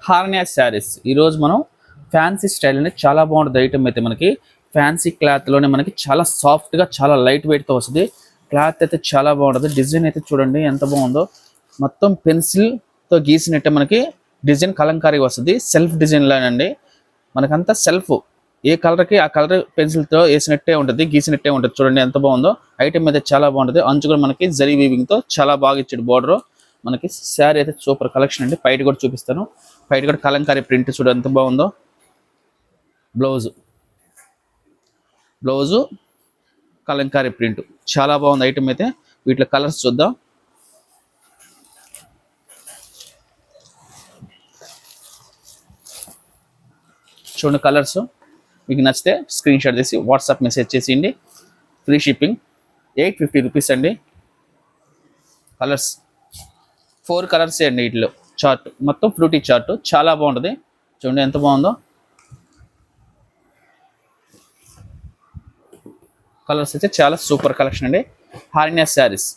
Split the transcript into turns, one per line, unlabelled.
హార్నియా శారీస్ ఈరోజు మనం fancy style అనేది చాలా బాగుంటుంది. ఐటమ్ అయితే మనకి ఫ్యాన్సీ క్లాత్లోనే మనకి చాలా సాఫ్ట్గా చాలా లైట్ వెయిట్తో వస్తుంది. క్లాత్ అయితే చాలా బాగుంటుంది. డిజైన్ అయితే చూడండి ఎంత బాగుందో. మొత్తం పెన్సిల్తో గీసినట్టే మనకి డిజైన్ కలంకారీ వస్తుంది. సెల్ఫ్ డిజైన్ లానండి మనకంతా సెల్ఫ్. ఏ కలర్కి ఆ కలర్ పెన్సిల్తో వేసినట్టే ఉంటుంది, గీసినట్టే ఉంటుంది. చూడండి ఎంత బాగుందో. ఐటమ్ అయితే చాలా బాగుంటుంది. అంచు కూడా మనకి జరీ వీవింగ్తో చాలా బాగా ఇచ్చాడు బార్డర్. మనకి శారీ అయితే సూపర్ కలెక్షన్ అండి. పైట కూడా చూపిస్తాను. పైట కూడా కలంకారీ ప్రింట్ చూడు ఎంత బాగుందో. బ్లౌజు కలంకారీ ప్రింట్ చాలా బాగుంది ఐటమ్ అయితే. వీటిలో కలర్స్ చూద్దాం. చూడండి కలర్స్. మీకు నచ్చితే స్క్రీన్ షాట్ చేసి వాట్సాప్ మెసేజ్ చేసేయండి. Free shipping. 850 రూపీస్ అండి. కలర్స్ 4 కలర్స్ అండి. వీటిలో చార్ట్ మొత్తం ఫ్రూటీ చార్ట్ చాలా బాగుంటుంది. చూడండి ఎంత బాగుందో. కలర్స్ అయితే చాలా సూపర్ కలెక్షన్ అండి. హార్నియా శారీస్.